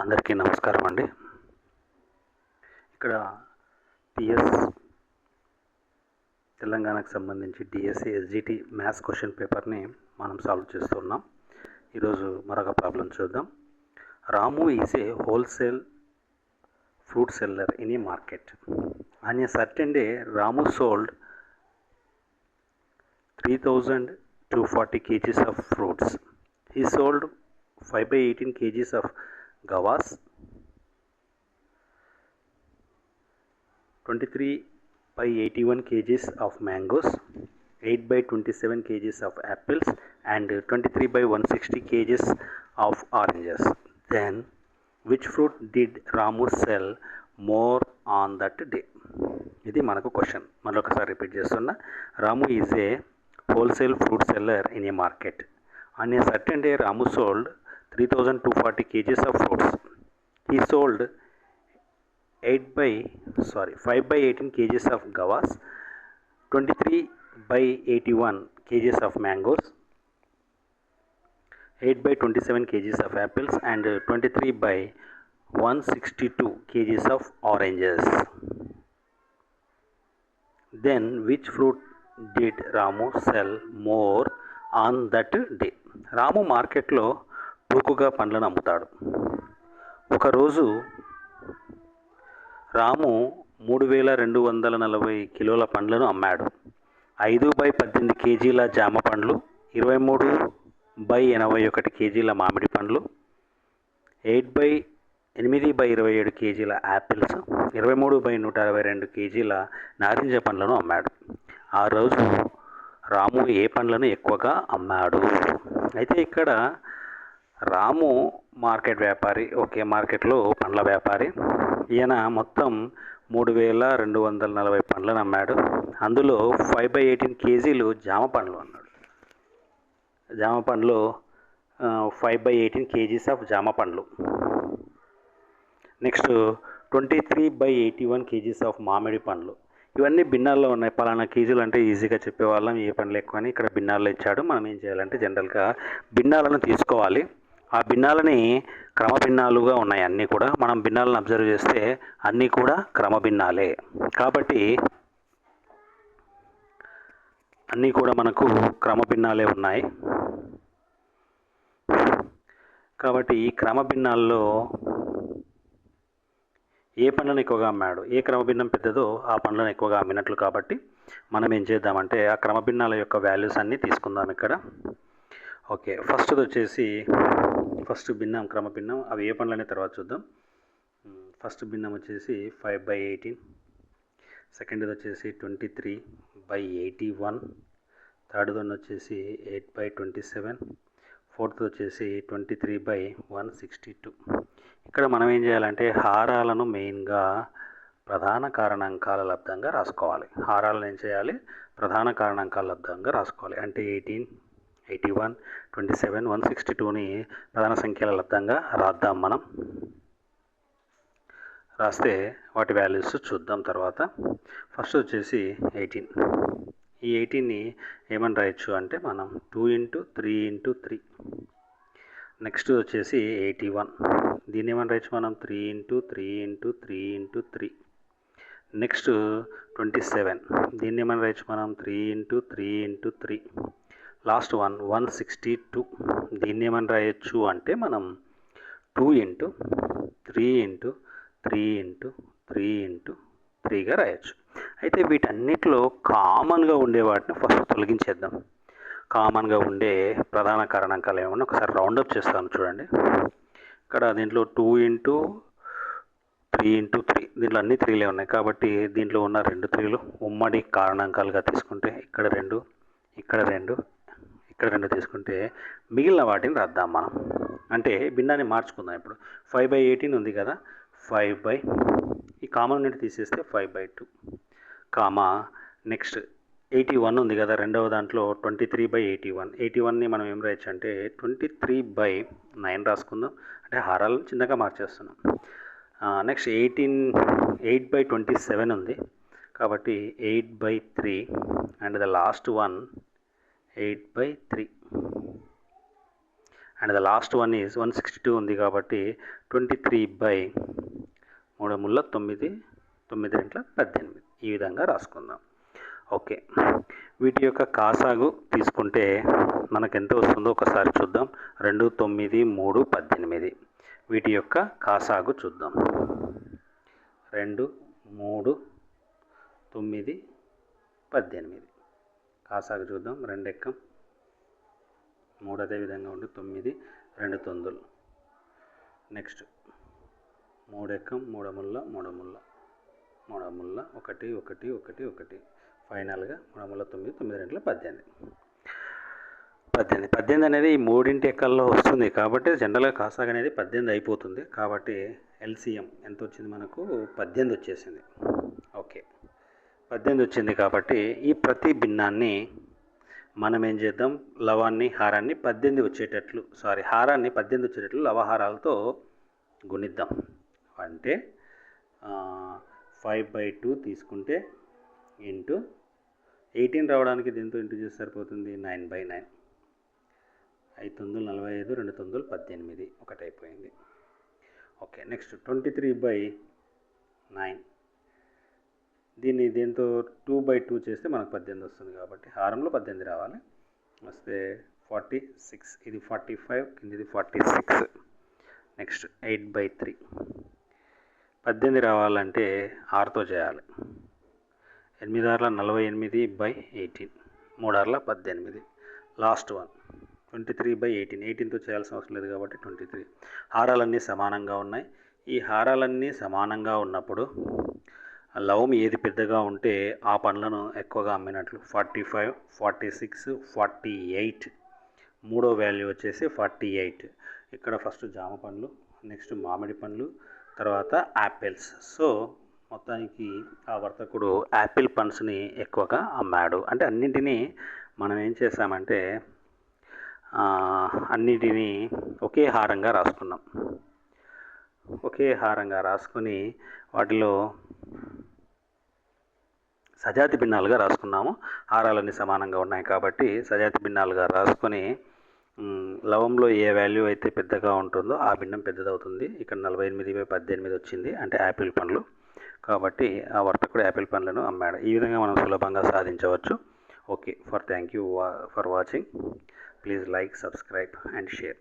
అందరికీ నమస్కారం అండి. ఇక్కడ టీఎస్ తెలంగాణకు సంబంధించి డిఎస్సి ఎస్జిటి మ్యాథ్స్ క్వశ్చన్ పేపర్ని మనం సాల్వ్ చేస్తున్నాం. ఈరోజు మరొక ప్రాబ్లం చూద్దాం. Ramu is a wholesale fruit seller in a market. On a certain day Ramu sold 3,240 kgs of fruits. He sold 5/18 kgs of guavas, 23/81 kgs of mangoes, 8/27 kgs of apples, and 23/160 kgs of oranges. Then, which fruit did Ramu sell more on that day? ఇది మనకు question. మరొకసారి repeat చేస్తున్నా. Ramu is a wholesale fruit seller in a market. On a certain day, Ramu sold 3,240 kgs of fruits. He sold 5/18 kgs of guavas, 23/81 kgs of mangoes, 8/27 kgs of apples, and 23/162 kgs of oranges. Then, which fruit did Ramu sell more on that day? రాము మార్కెట్లో టూకుగా పండ్లను అమ్ముతాడు. ఒకరోజు రాము 3,240 కిలోల పండ్లను అమ్మాడు. 5/18 కేజీల జామ పండ్లు, 23/81 కేజీల మామిడి పండ్లు, 8/27 కేజీల యాపిల్స్, 23/162 కేజీల నారింజ పండ్లను అమ్మాడు. ఆ రోజు రాము ఏ పండ్లను ఎక్కువగా అమ్మాడు? అయితే ఇక్కడ రాము మార్కెట్ వ్యాపారి, మార్కెట్లో పండ్ల వ్యాపారి. ఈయన మొత్తం 3,240 పండ్లను అమ్మాడు. అందులో 5/18 కేజీలు జామ పండ్లు అన్నాడు. జామ పండ్లు 5/18 కేజీస్ ఆఫ్ జామ పండ్లు. నెక్స్ట్ 23/81 కేజీస్ ఆఫ్ మామిడి పండ్లు. ఇవన్నీ భిన్నాల్లో ఉన్నాయి. పలానా కేజీలు అంటే ఈజీగా చెప్పేవాళ్ళం, ఏ పండ్లు ఎక్కువ అని. ఇక్కడ భిన్నాల్లో ఇచ్చాడు. మనం ఏం చేయాలంటే జనరల్గా భిన్నాలను తీసుకోవాలి. ఆ భిన్నాలని క్రమభిన్నాలుగా ఉన్నాయి అన్నీ కూడా. మనం భిన్నాలను అబ్జర్వ్ చేస్తే అన్నీ కూడా క్రమభిన్నాలే. కాబట్టి అన్నీ కూడా మనకు క్రమభిన్నాలే ఉన్నాయి. కాబట్టి ఈ క్రమభిన్నాల్లో ఏ పండ్లను ఎక్కువగా అమ్మాడు, ఏ క్రమభిన్నం పెద్దదో ఆ పండ్లను ఎక్కువగా అమ్మినట్లు. కాబట్టి మనం ఏం చేద్దామంటే ఆ క్రమభిన్నాల యొక్క వాల్యూస్ అన్నీ తీసుకుందాం ఇక్కడ. ఫస్ట్ భిన్నం, క్రమభిన్నం అవి ఏ పండ్లు అనే తర్వాత చూద్దాం. ఫస్ట్ భిన్నం వచ్చేసి 5/18, సెకండ్ది వచ్చేసి 23/81, థర్డ్ వన్ వచ్చేసి 8/27, ఫోర్త్ వచ్చేసి 23/162. ఇక్కడ మనం ఏం చేయాలంటే హారాలను మెయిన్గా ప్రధాన కారణాంకాల లబ్ధంగా రాసుకోవాలి. హారాలను ఏం చేయాలి? ప్రధాన కారణాంకాల లబ్ధంగా రాసుకోవాలి. అంటే 18, 81, 27, 162ని ప్రధాన సంఖ్యల లబ్ధంగా రాద్దాం మనం. రాస్తే వాటి వాల్యూస్ చూద్దాం తర్వాత. ఫస్ట్ వచ్చేసి 18. ఈ 18ని ఏమని రాయొచ్చు అంటే మనం 2 × 3 × 3. నెక్స్ట్ వచ్చేసి 81. దీన్ని ఏమని రాయొచ్చు మనం 3 × 3 × 3 × 3. నెక్స్ట్ 27. దీన్ని ఏమని రాయొచ్చు మనం 3 × 3 × 3. లాస్ట్ 162. దీన్ని ఏమని రాయొచ్చు అంటే మనం 2 × 3 × 3 × 3 × 3గా రాయొచ్చు. అయితే వీటన్నిటిలో కామన్గా ఉండే వాటిని ఫస్ట్ తొలగించేద్దాం. కామన్గా ఉండే ప్రధాన కారణాంకాలు ఏమన్నా ఒకసారి రౌండప్ చేస్తాను చూడండి. ఇక్కడ దీంట్లో 2 × 3 × 3, దీంట్లో అన్ని 3లే ఉన్నాయి. కాబట్టి దీంట్లో ఉన్న 2 3లు ఉమ్మడి కారణాంకాలుగా తీసుకుంటే ఇక్కడ 2, ఇక్కడ 2, ఇక్కడ 2 తీసుకుంటే మిగిలిన వాటిని రాద్దాం మనం. అంటే భిన్నాన్ని మార్చుకుందాం. ఇప్పుడు 5/18 ఉంది కదా, ఈ కామన్ నుండి తీసేస్తే 5/2, నెక్స్ట్ 81 ఉంది కదా రెండవ దాంట్లో 23/81. 81ని మనం ఏం రాయొచ్చు అంటే 23/9 రాసుకుందాం. అంటే హారాలను చిన్నగా మార్చేస్తున్నాం. నెక్స్ట్ 8/27 ఉంది కాబట్టి 8/3, and the last one 8/3. And the last one is 162 ఉంది కాబట్టి 23/3 9 ఈ విధంగా రాసుకుందాం. ఓకే, వీటి యొక్క కాసాగు తీసుకుంటే మనకు ఎంత వస్తుందో ఒకసారి చూద్దాం. 2, 9, 3, 18. వీటి యొక్క కాసాగు చూద్దాం. 2, 3, 9, 18. కాసాగు చూద్దాం. 2 ఎక్కం 3 అదే విధంగా ఉండి 9, 2 తొందులు. నెక్స్ట్ 3 ఎక్కం 3 ముళ్ళ 3 ముళ్ళ 3 ముళ్ళ 1 1 1 1. ఫైనల్గా 3 ముళ్ళ 9 9 18. 18 అనేది ఈ మూడింటి ఎక్కల్లో వస్తుంది కాబట్టి జనరల్గా కాసాగు అనేది 18 అయిపోతుంది. కాబట్టి ఎల్సిఎం ఎంత వచ్చింది మనకు? 18 వచ్చేసింది. ఓకే, 18 వచ్చింది కాబట్టి ఈ ప్రతి భిన్నాన్ని మనం ఏం చేద్దాం, లవాన్ని హారాన్ని 18 వచ్చేటట్లు హారాన్ని 18 వచ్చేటట్లు లవహారాలతో గుణిద్దాం. అంటే 5/2 తీసుకుంటే ఇంటూ 18 రావడానికి దీంతో ఇంటూ చేసి సరిపోతుంది. 9/9. 5 తొందులు 45, 2 తొందులు 18, ఒకటి అయిపోయింది. Okay, next 23/9. దీన్ని దీంతో 2/2 చేస్తే మనకు 18 వస్తుంది కాబట్టి హారంలో 18 రావాలి. వస్తే 46. ఇది 45, కిందిది 46. నెక్స్ట్ 8/3. 18 రావాలంటే 6తో చేయాలి. 8 6 48/18. 3 6 18. Last one 23/18. 18తో చేయాల్సిన అవసరం లేదు కాబట్టి 23. హారాలన్నీ సమానంగా ఉన్నాయి. ఈ హారాలన్నీ సమానంగా ఉన్నప్పుడు లవం ఏది పెద్దగా ఉంటే ఆ పండ్లను ఎక్కువగా అమ్మినట్లు. 45, 46, 48. మూడో వాల్యూ వచ్చేసి 48. ఇక్కడ ఫస్ట్ జామ పండ్లు, నెక్స్ట్ మామిడి పండ్లు, తర్వాత యాపిల్స్. సో మొత్తానికి ఆ వర్తకుడు యాపిల్ పండ్స్ని ఎక్కువగా అమ్మాడు. అంటే అన్నింటినీ మనం ఏం చేసామంటే అన్నిటినీ ఒకే హారంగా రాసుకున్నాం. ఒకే హారంగా రాసుకొని వాటిలో సజాతి భిన్నాలుగా రాసుకున్నాము. హారాలన్నీ సమానంగా ఉన్నాయి కాబట్టి సజాతి భిన్నాలుగా రాసుకొని లవంలో ఏ వాల్యూ అయితే పెద్దగా ఉంటుందో ఆ భిన్నం పెద్దదవుతుంది. ఇక్కడ 48/18 వచ్చింది, అంటే యాపిల్ పండ్లు. కాబట్టి ఆ వర్తకుడు యాపిల్ పండ్లను అమ్మాడు. ఈ విధంగా మనం సులభంగా సాధించవచ్చు. Okay, thank you for watching. Please like, subscribe and share.